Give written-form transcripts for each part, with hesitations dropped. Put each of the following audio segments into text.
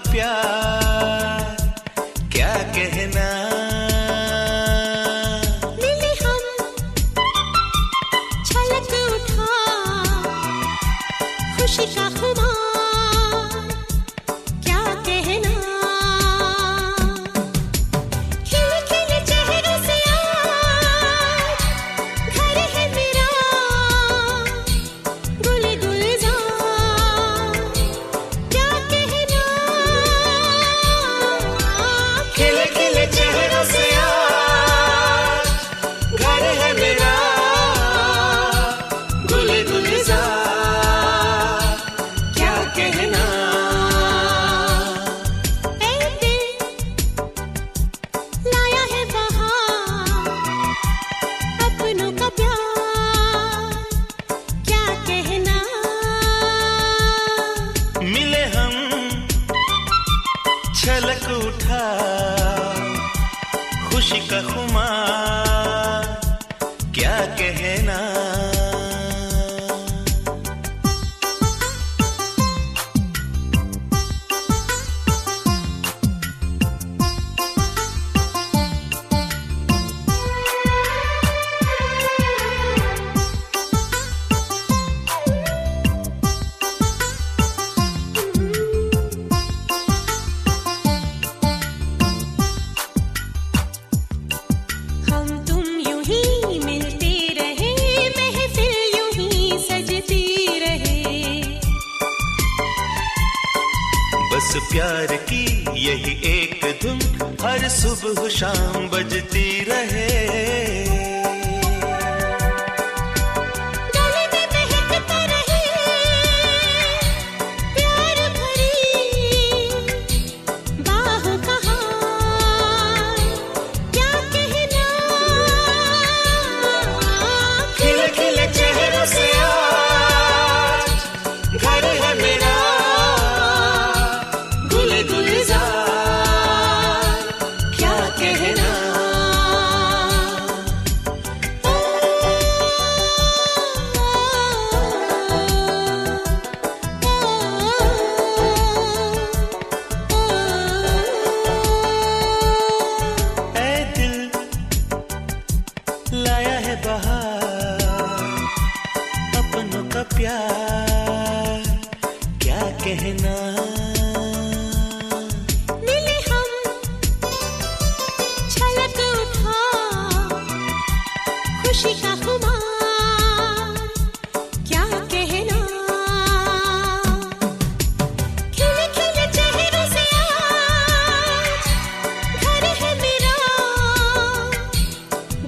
प्यार क्या कहना। मिले हम छलक उठा खुशी का खुमार क्या कहना। खिले खिले चेहरे से आज घर है मेरा गुले गुलजार क्या कहना। खिले खिले चेहरों से आज घर है मेरा गुले गुलजार क्या कहना। ऐ दिल लाया है बहार अपनों का प्यार क्या कहना। मिले हम छलक उठा खुशी का खुमार क्या कहना। हम तुम यूं ही मिलते रहे महफिल यूं ही सजती रहे। बस प्यार की यही एक धुन हर सुबह शाम बजती रहे। गले में महकता रहे प्यार भरी बाहों का हार क्या कहना। खिले खिले चेहरों से आज घर है मेरा गुले गुलजार क्या कहना। ऐ दिल लाया है बहार अपनों का प्यार क्या कहना। मिले हम छलक उठा खुशी का खुमार क्या कहना। खिले खिले चेहरों से आज घर है मेरा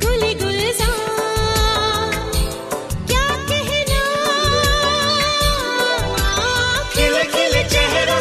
गुले गुलजार क्या कहना। खिले खिले चेहरों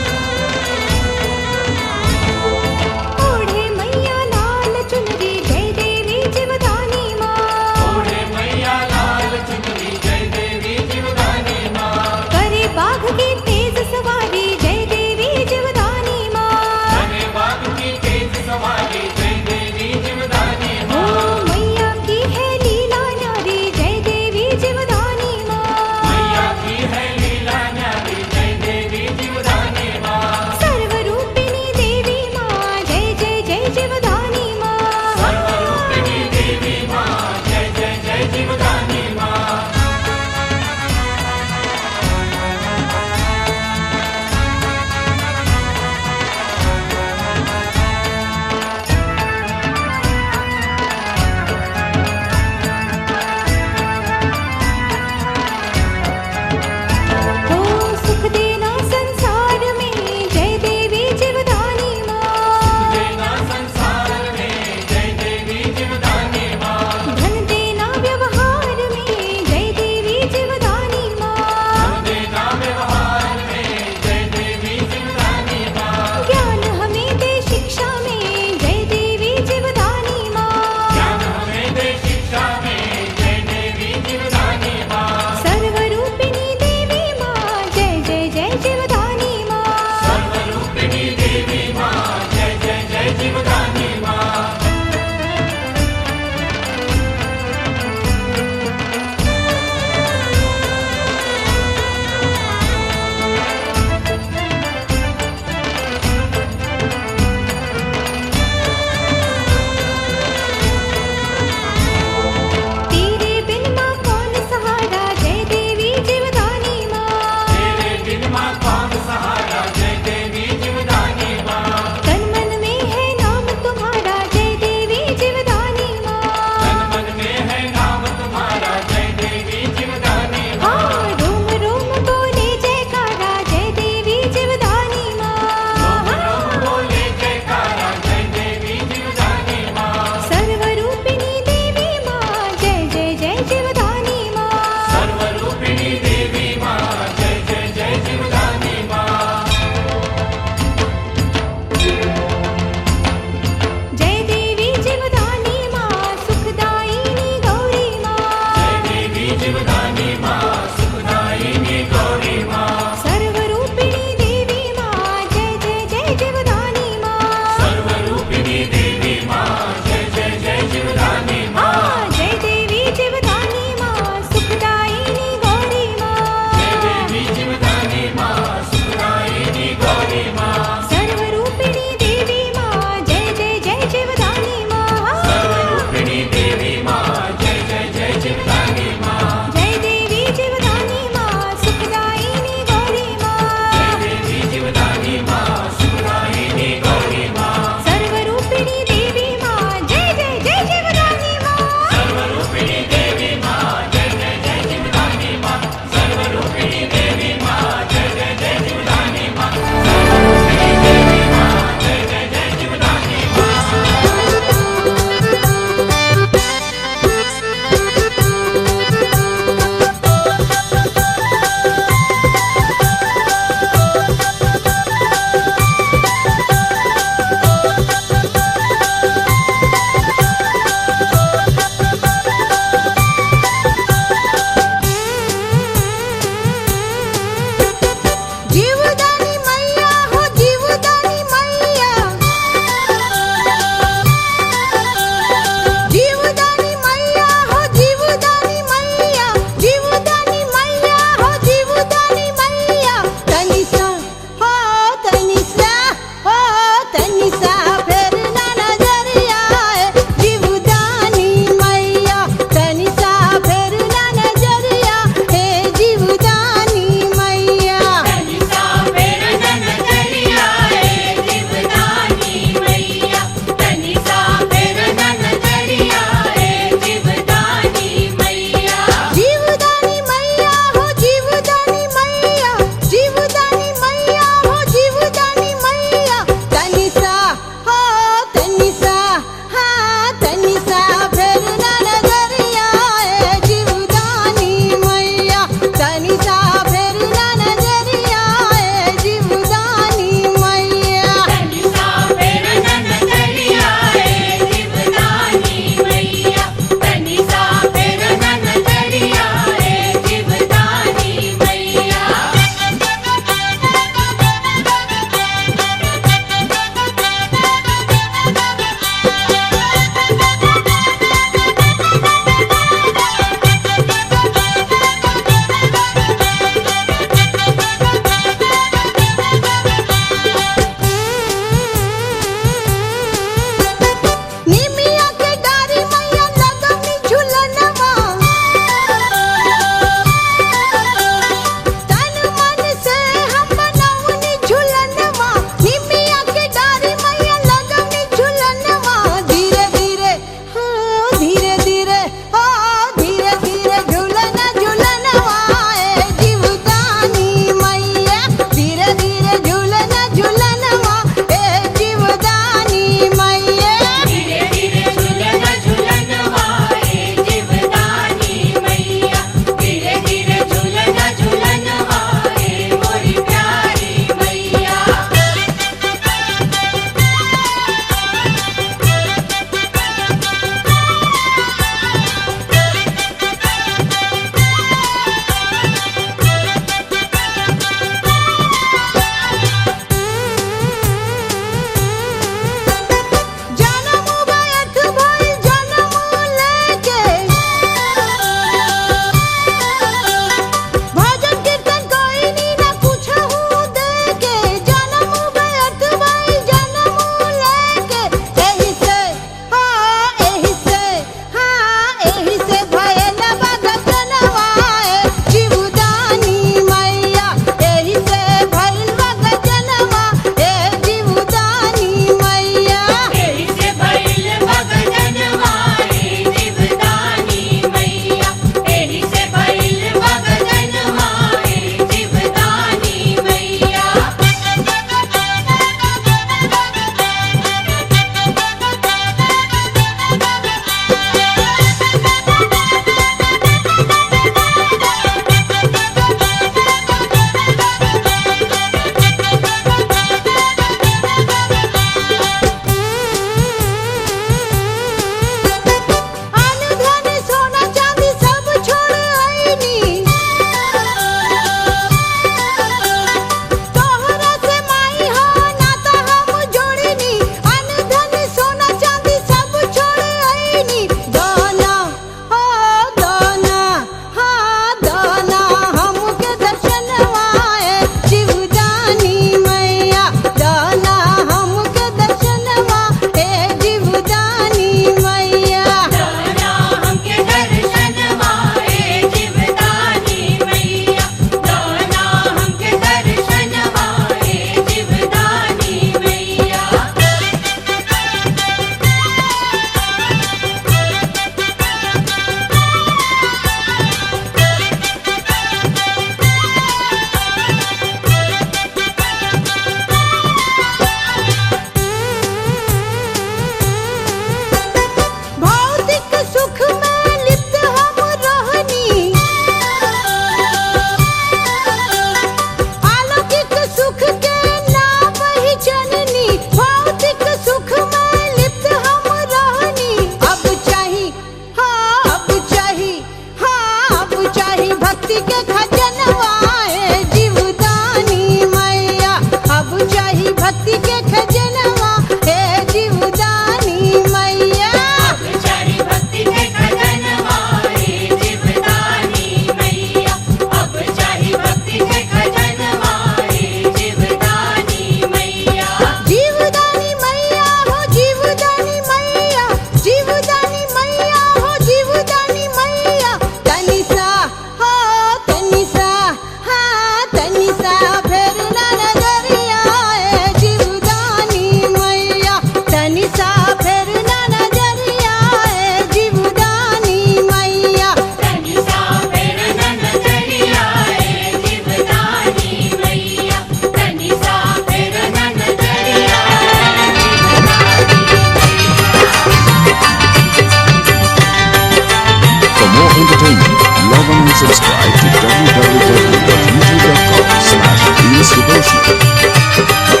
Subscribe to www.youtube.com/VSDevotional.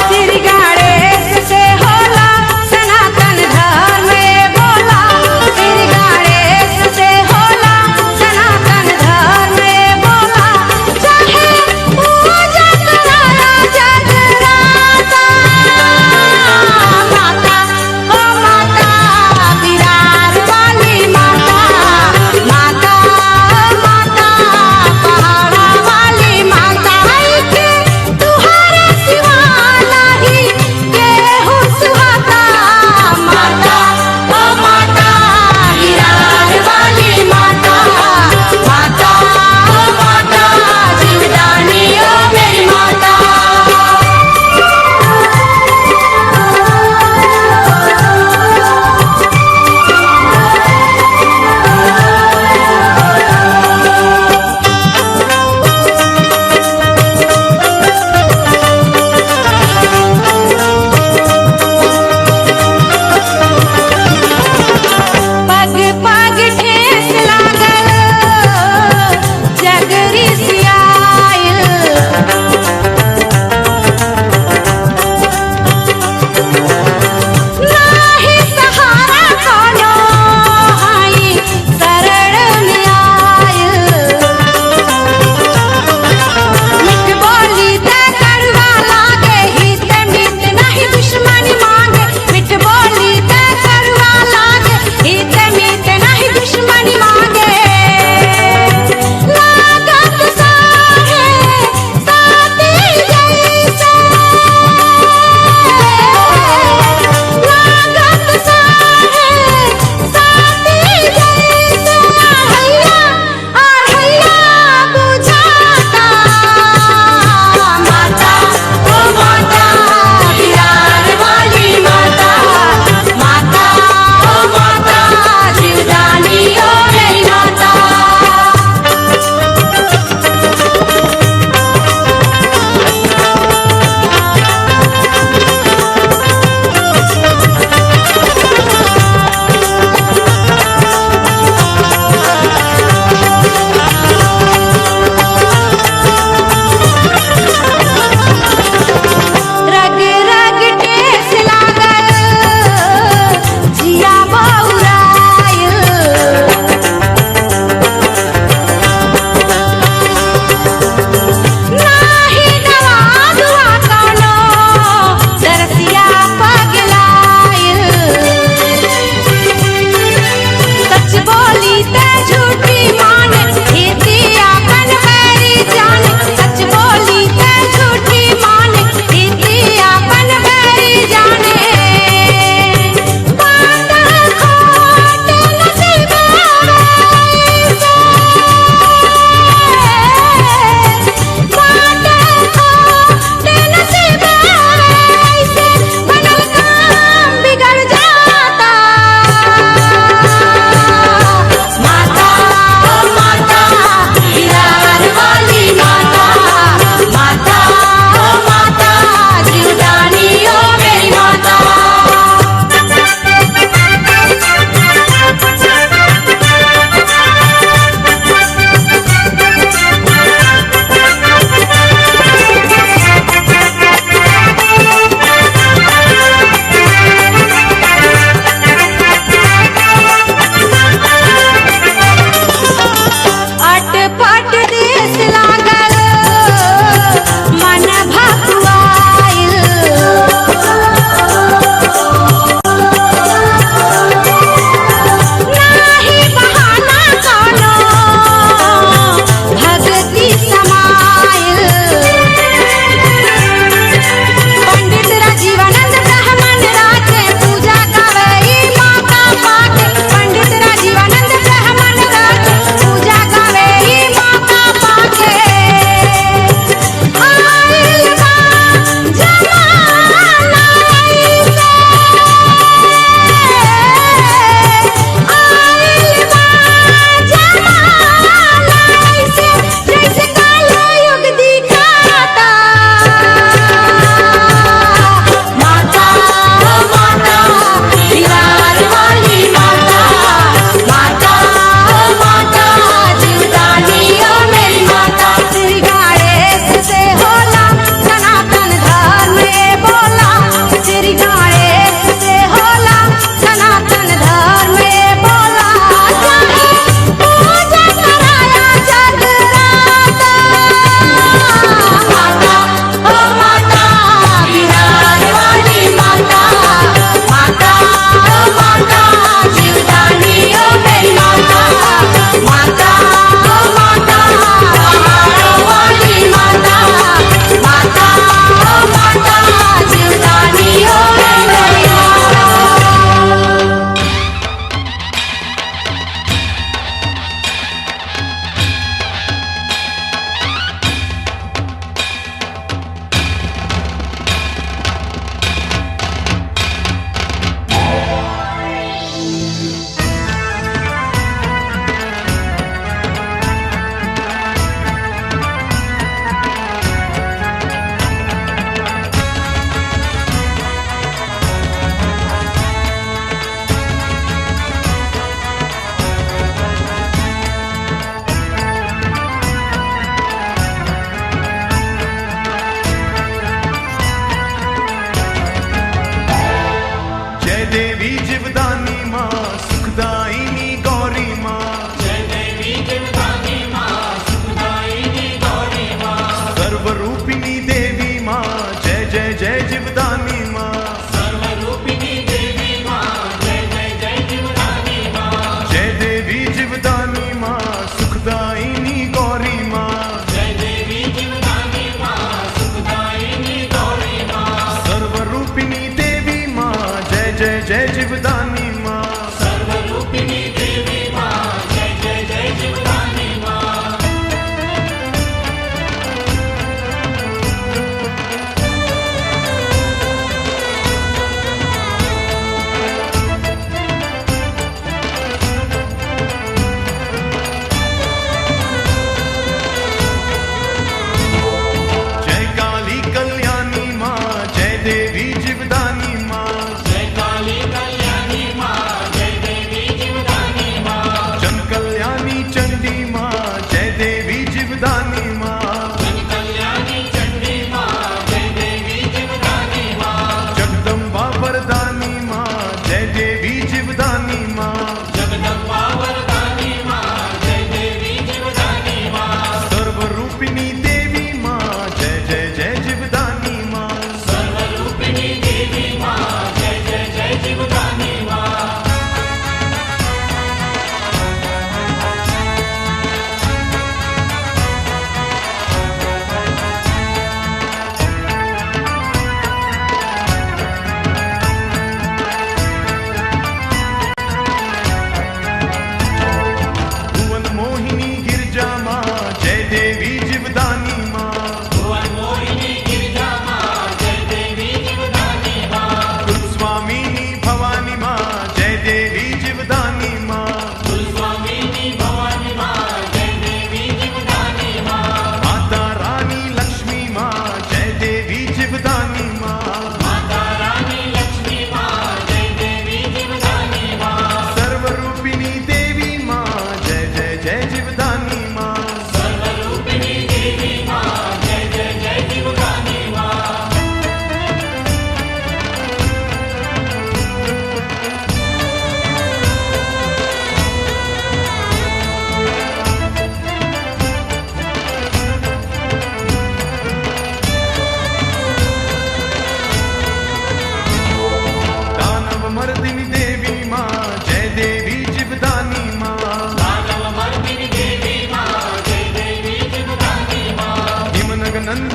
Shri Ganesh से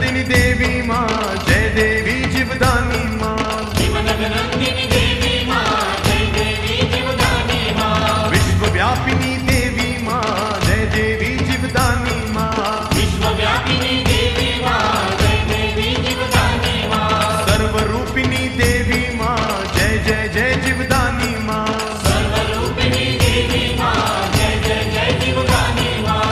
नंदिनी देवी माँ, जय देवी जीवदानी माँ। शिवनगनंदिनी देवी माँ, जय देवी जीवदानी माँ। विश्वव्यापिनी देवी माँ, जय देवी जीवदानी माँ। विश्वव्यापिनी देवी माँ, जय देवी जीवदानी माँ। सर्वरूपिणी देवी माँ, जय जय जय जीवदानी माँ। सर्वरूपिणी देवी माँ, जय जय जय जीवदानी माँ।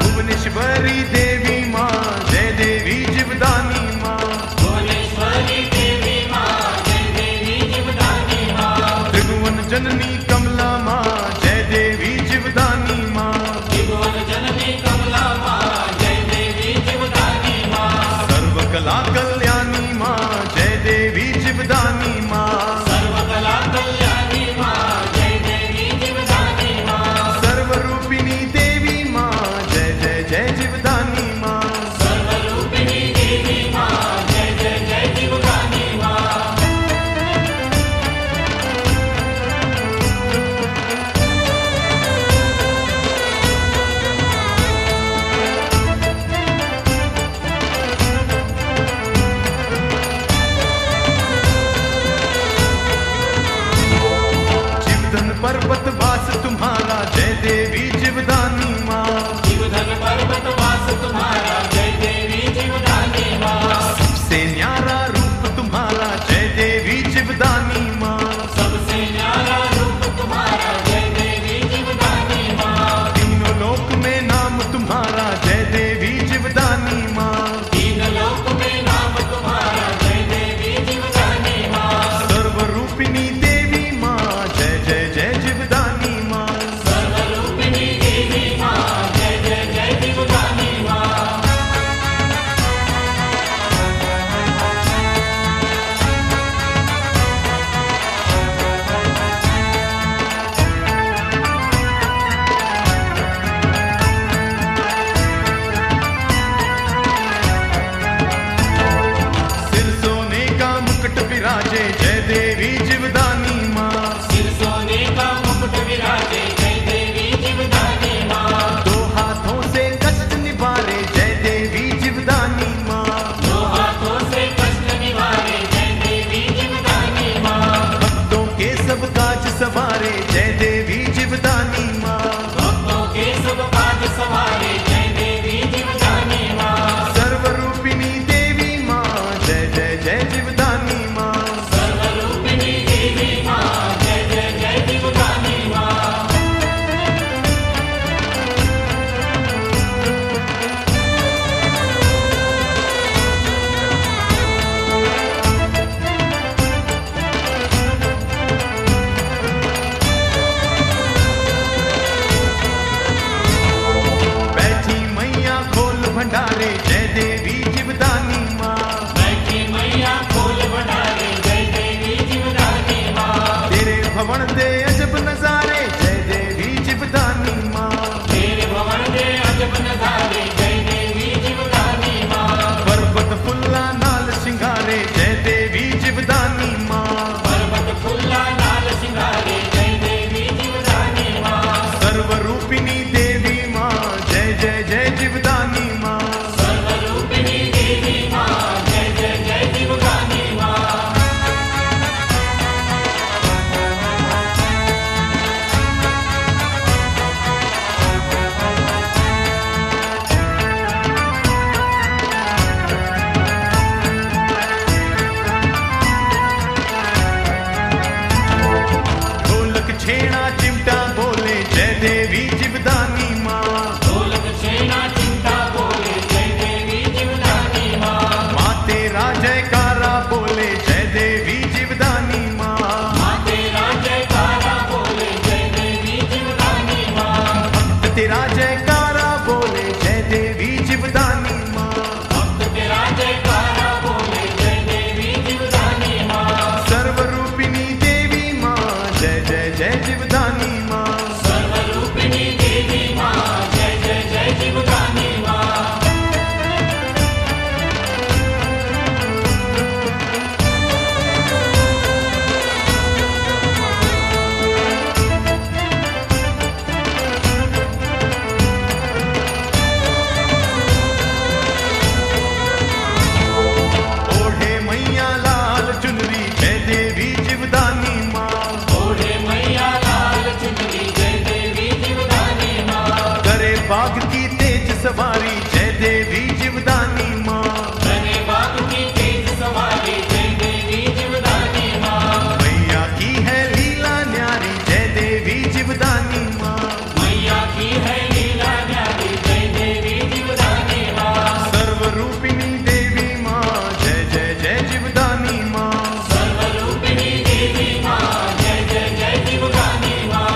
भुवनेश्वरी देवी माँ, जय देवी जीवदानी माँ। भुवनेश्वरी देवी माँ, जय देवी जीवदानी माँ। त्रिभुवन जननी कमला माँ, जय देवी जीवदानी माँ। त्रिभुवन जननी कमला माँ, जय देवी जीवदानी माँ। सर्वकला कल्याणी माँ, जय देवी जीवदानी माँ। सर्वकला कल्याणी माँ, जय देवी जीवदानी माँ। सर्वरूपिणी देवी माँ, जय जय जय जीवदानी माँ। सर्वरूपिणी देवी माँ, जय जय जय जीवदानी माँ। जीवधन पर्वत वास तुम्हारा, जय देवी जीवदानी माँ। जीवधन पर्वत वास तुम्हारा, जय देवी जीवदानी माँ। सबसे न्यारा रूप तुम्हारा, जय देवी जीवदानी माँ। सबसे न्यारा रूप तुम्हारा, जय देवी जीवदानी माँ। तीनों लोक में नाम तुम्हारा, जय देवी जीवदानी माँ। तीन लोक में नाम तुम्हारा, जय देवी जीवदानी माँ। सर्वरूपिणी देवी माँ, जय जय जय जीवदानी माँ। सर्वरूपिणी देवी माँ, जय जय जय जीवदानी माँ। सिर सोने का मुकुट विराजे, जय देवी जीवदानी माँ। सिर सोने का मुकुट विराजे, जय देवी जीवदानी माँ। दो हाथों से कष्ट निवारे, जय देवी जीवदानी माँ। दो हाथों से कष्ट निवारे, जय देवी जीवदानी माँ। भक्तों के सब काज सवारे, जय देवी जीवदानी माँ। भक्तों के सब काज सवारे, जय देवी जीवदानी माँ। सर्वरूपिणी देवी माँ, जय जय जय जीवदानी माँ। सर्वरूपिणी देवी माँ, जय जय जय जीवदानी माँ। बैठी मैया खोल भंडारे, जय देवी जीवदानी माँ। बैठी मैया खोल भंडारे, जय देवी जीवदानी माँ। तेरे भवन दे अजब नजारे, जय देवी जीवदानी माँ। तेरे भवन दे अजब नजारे, जय देवी जीवदानी माँ। पर्वत फुल्ला नाल सिंगारे, जय देवी जीवदानी माँ। पर्वत फुल्ला नाल सिंगारे, जय देवी जीवदानी माँ। सर्वरूपिणी देवी माँ, जय जय जय जीवदानी माँ। सर्वरूपिणी देवी माँ, जय जय जय जीवदानी माँ। ढोलक छेड़ा चिमटा बोले, जय देवी जीवदानी माँ। ढोलक छेना चिंता बोले, सवारी जय देवी जीवदानी माँ। बने बाग की तेज सवारी जय देवी जीवदानी माँ। मैया की है लीला न्यारी जय देवी जीवदानी माँ। मैया की है लीला न्यारी जय देवी जीवदानी माँ। सर्वरूपिणी देवी माँ जय जय जय जीवदानी माँ। सर्वरूपिणी देवी माँ जय जय जय जीवदानी माँ।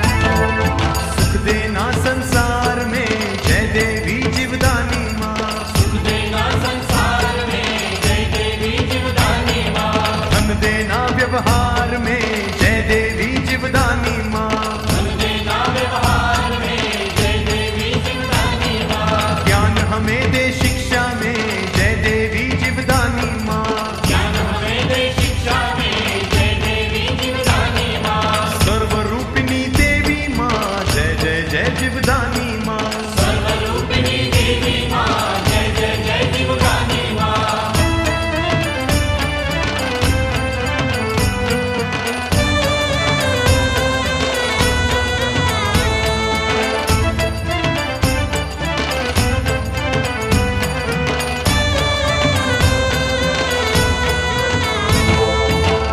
सुख देना संसार में जय देवी जीवदानी माँ। सुख देना संसार में जय देवी जीवदानी माँ। धन देना व्यवहार में जय देवी जीवदानी माँ। धन देना व्यवहार में जय देवी जीवदानी माँ। ज्ञान हमें दे शिक्षा में जय देवी जीवदानी माँ। ज्ञान हमें दे शिक्षा में जय देवी जीवदानी माँ। सर्वरूपिणी देवी माँ जय जय जय जीवदानी माँ। सर्वरूपिणी देवी माँ जय जय जय जीवदानी माँ।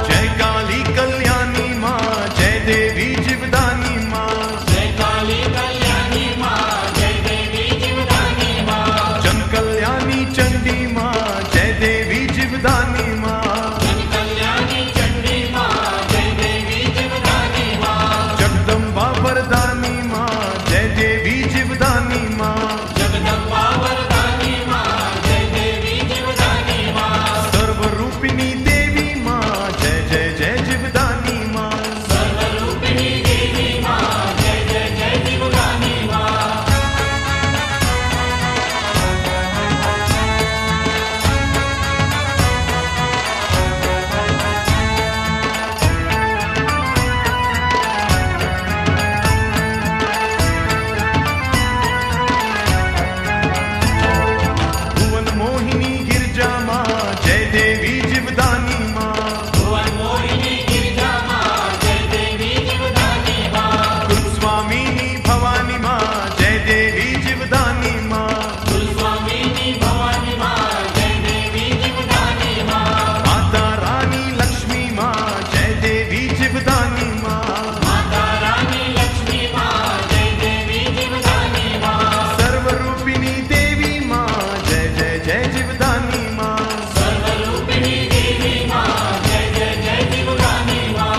जय काली कल्याणी माँ जय देवी जीवदानी माँ। जय काली कल्याणी माँ जय देवी जीवदानी माँ। जन कल्याणी चंडी माँ जय देवी जीवदानी माँ। जन कल्याणी चंडी माँ जय देवी जीवदानी माँ। जगदम्बा वरदानी माँ जय देवी जीवदानी माँ। जगदम्बा वरदानी माँ जय देवी जीवदानी माँ। सर्वरूपिणी देवी माँ जय जय जय जीवदानी माँ। सर्वरूपिणी देवी माँ जय जय जय जीवदानी माँ। भुवन मोहिनी गिरजा माँ जय देवी जीवदानी माँ। भुवन मोहिनी गिरिजा माँ जय देवी जीवदानी माँ। कुलस्वामिनी भवानी माँ जय देवी जीवदानी माँ। कुलस्वामिनी भवानी माँ जय देवी जीवदानी माँ। माता रानी लक्ष्मी माँ जय देवी जीवदानी माँ। माता रानी लक्ष्मी माँ जय देवी जीवदानी माँ। सर्वरूपिणी देवी माँ जय जय जय जीवदानी माँ। सर्वरूपिणी देवी माँ जय जय जय जीवदानी माँ।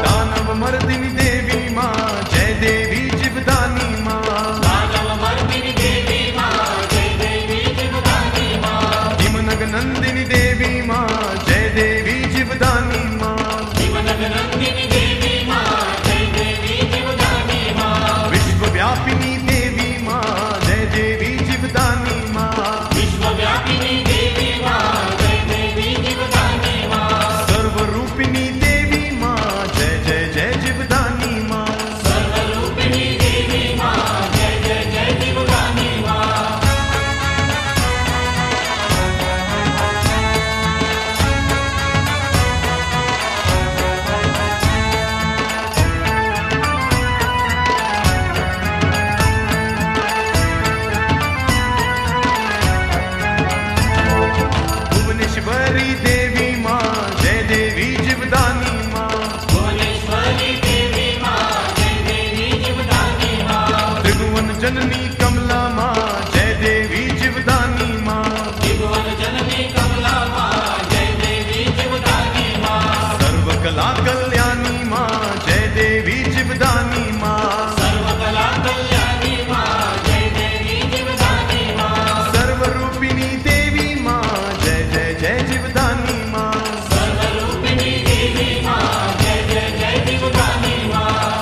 दानव मर्दिनी देवी माँ जय देवी जीवदानी माँ। दानव मर्दिनी देवी माँ जय देवी जीवदानी माँ। हिमनग नंदिनी देवी माँ जय देवी जीवदानी माँ। जीवनग नंदिनी देवी माँ जय देवी जीवदानी माँ। विश्वव्यापिनी देवी माँ जय देवी जीवदानी माँ। विश्वव्यापिनी देवी माँ जय देवी जीवदानी माँ। सर्वरूपिणी देवी माँ जय जय जय जीवदानी माँ। सर्वरूपिणी देवी माँ जय जय जय जीवदानी माँ। भुवनेश्वरी देवी माँ जय देवी जीवदानी माँ। भुवनेश्वरी देवी माँ जय देवी जीवदानी माँ। त्रिभुवन जननी कमला माँ जय देवी जीवदानी माँ। त्रिभुवन जननी कमला माँ जय देवी जीवदानी माँ। सर्वकला कल्याणी माँ जय देवी जीवदानी माँ। सर्वकला कल्याणी माँ जय देवी जीवदानी माँ। सर्वरूपिणी देवी माँ जय जय जय जीवदानी माँ। सर्वरूपिणी देवी माँ जय जय जय जीवदानी माँ।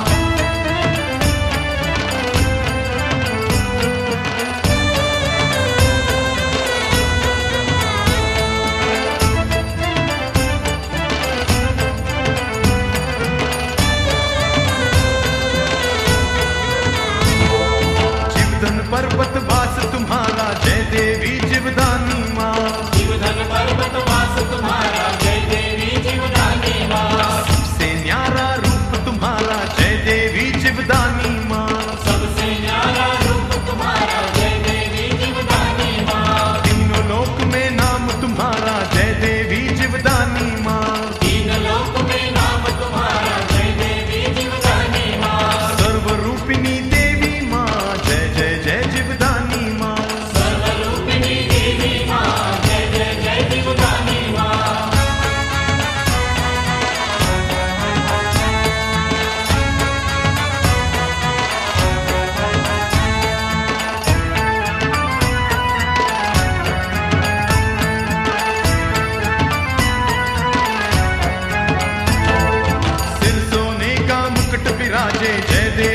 बाजे जय देवी